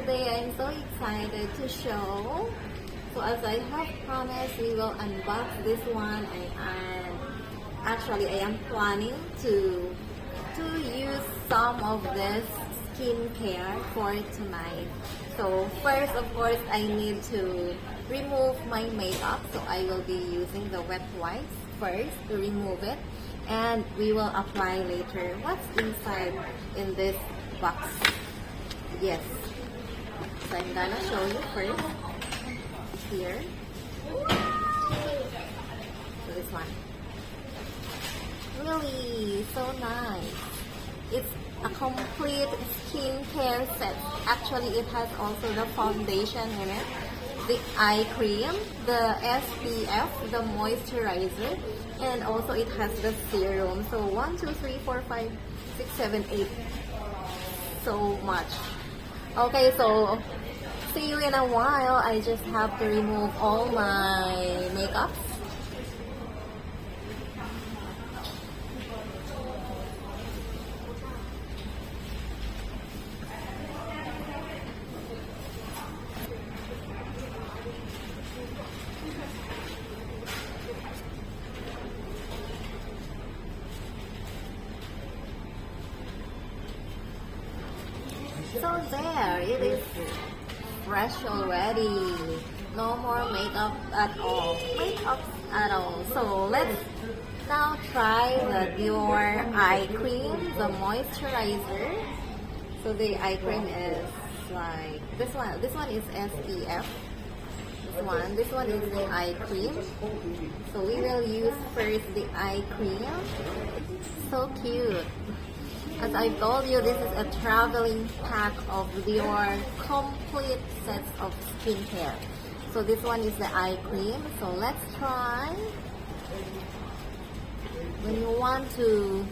today I'm so excited to show. So as I have promised, we will unbox this one, and actually I am planning to use some of this skincare for tonight. So first, of course, I need to remove my makeup. So I will be using the wet wipes first to remove it, and we will apply later what's inside in this box. Yes. So I'm gonna show you first here. So this one. Really so nice. It's a complete skincare set. Actually, it has also the foundation in it, the eye cream, the SPF, the moisturizer, and also it has the serum. So 1, 2, 3, 4, 5, 6, 7, 8. So much. Okay, so see you in a while. I just have to remove all my makeup. So there, it is fresh already. No more makeup at all. So let's now try the Dior eye cream, the moisturizer. So the eye cream is like this one. This one is SPF. This one is the eye cream. So we will use first the eye cream. So cute. As I told you, this is a traveling pack of your complete sets of skincare. So this one is the eye cream. So let's try. When you want to,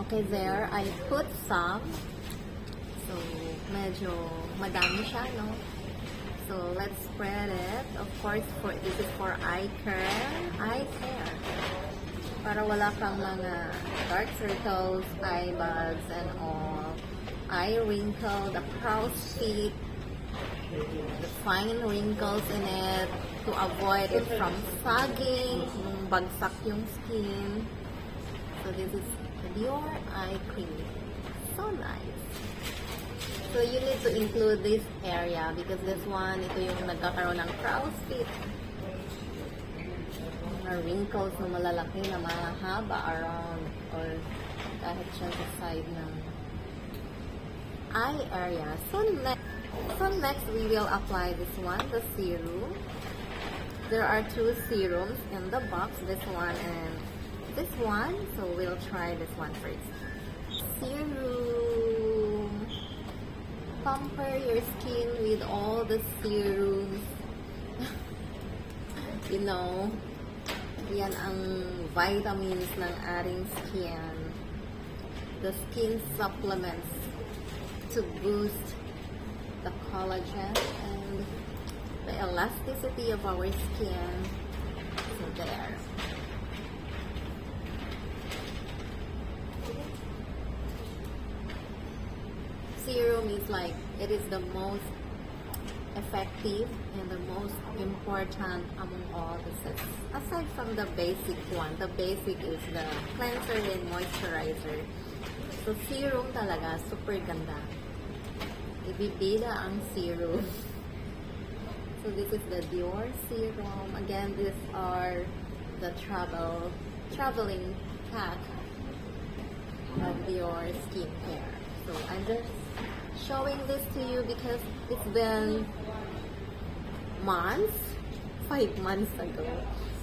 okay, there I put some. So medyo madami siya, no? So let's spread it. Of course, this is for eye care. Para wala kang mga dark circles, eye bags, and all. Eye wrinkle, the crow's feet, the fine wrinkles in it, to avoid it from sagging, yung bagsak yung skin. So this is Dior eye cream. So nice. So you need to include this area because this one, ito yung nagkakaroon ng crow's feet. Wrinkles na malalaki na mahaba around or kahit siya sa side ng eye area. So next we will apply this one, the serum. There are 2 serums in the box, this one and this one. So we'll try this one first. Serum. Pamper your skin with all the serums. You know, yan ang vitamins ng ating skin. The skin supplements to boost the collagen and the elasticity of our skin. So there. Serum is like, it is the most effective and the most important among all the sets. Aside from the basic one, the basic is the cleanser and moisturizer. So serum talaga, super ganda. Ibibida ang serum. So this is the Dior serum. Again, these are the traveling pack of Dior skincare. So I'm just showing this to you because it's been months, 5 months ago,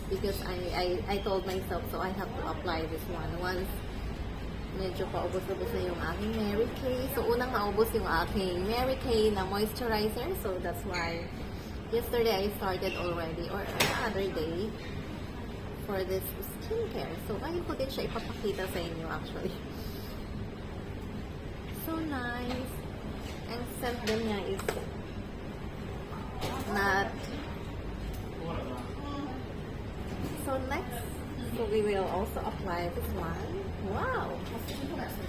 because I told myself, so I have to apply this one once medyo paubos-ubos na yung aking Mary Kay. So unang maubos yung aking Mary Kay na moisturizer, so that's why yesterday I started already, or another day, for this skincare. So ngayon ko din siya ipapakita sa inyo actually. So nice. Ang scent din niya is not. So next So we will also apply this one. Wow!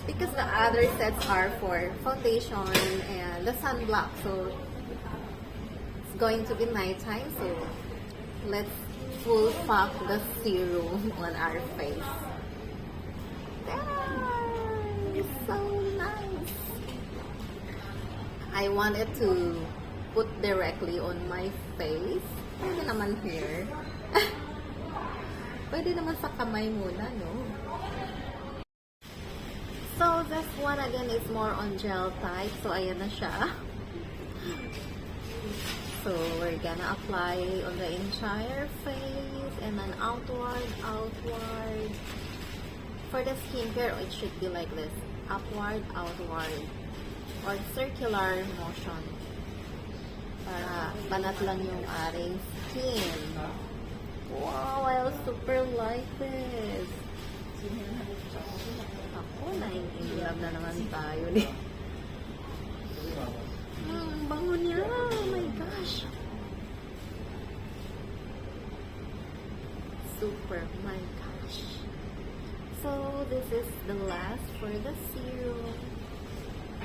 Because the other sets are for foundation and the sunblock. So it's going to be nighttime. So let's full pack the serum on our face. There! So nice! I wanted to put directly on my face. Pwede naman here. Pwede naman sa kamay muna, no? So, this one again is more on gel type. So, ayan na siya. So, we're gonna apply on the entire face and then outward. For the skincare, it should be like this. Upward, outward. Or circular motion. Para banat lang yung aring skin. Wow, I super like this. Ako, na-in-love na naman tayo. Bango niya. Oh my gosh. Super, my gosh. So, this is the last for the serum.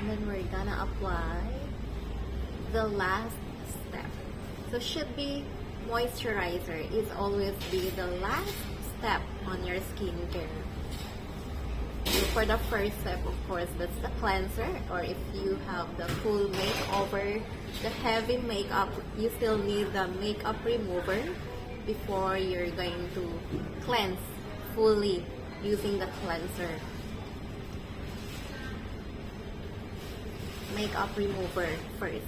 And then we're gonna apply the last step. So, should be moisturizer is always be the last step on your skincare. So for the first step, of course, that's the cleanser. Or if you have the full makeover, the heavy makeup, you still need the makeup remover before you're going to cleanse fully using the cleanser. Makeup remover first.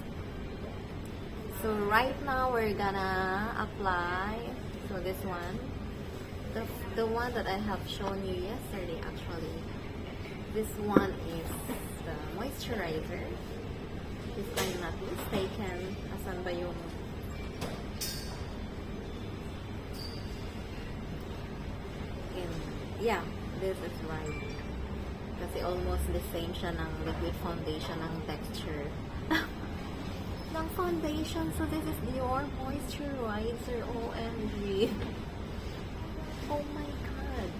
So right now we're gonna apply, so this one, the one that I have shown you yesterday actually. This one is the moisturizer. If I'm not mistaken, asan ba yung yeah, this is right. Kasi almost the same siya ng liquid foundation ng texture. Ng foundation. So this is your moisturizer. OMG. Oh my god.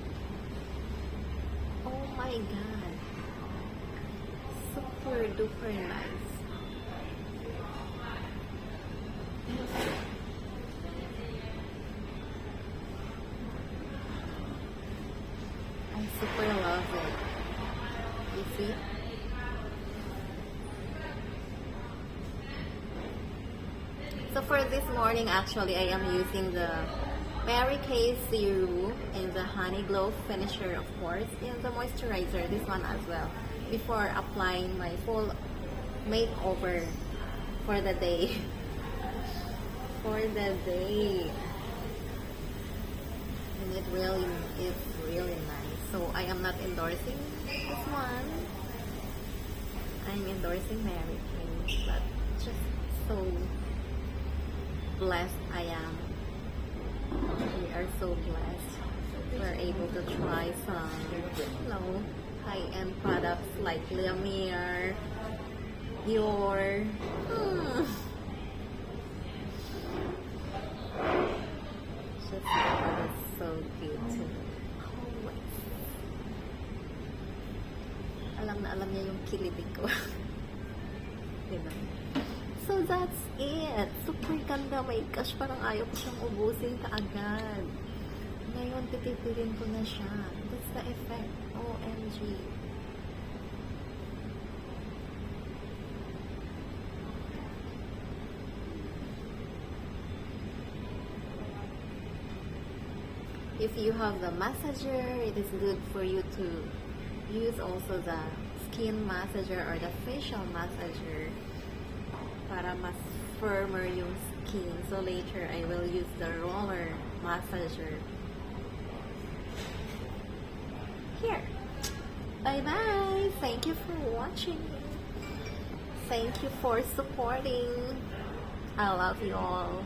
Oh my god. Super duper nice. I super love it. You see? So for this morning, actually, I am using the Mary Kay Serum and the Honey Glow Finisher, of course, and the moisturizer, this one as well, before applying my full makeover for the day. For the day. And it really is really nice. So I am not endorsing this one. I'm endorsing Mary Kay, but just so blessed I am. We are so blessed. We're able to try some, high-end products like La Mer, Dior. Just it's so cute too. Always. Alam na alam niya yung kilibig ko. Diba? So that's it. Super ganda. My gosh, parang ayaw ko siyang ubusin kaagad. Ngayon, titipirin ko na siya. That's the effect. OMG. If you have the massager, it is good for you to use also the skin massager or the facial massager para mas firmer yung skin. So later, I will use the roller massager. Here. Bye-bye. Thank you for watching. Thank you for supporting. I love you all.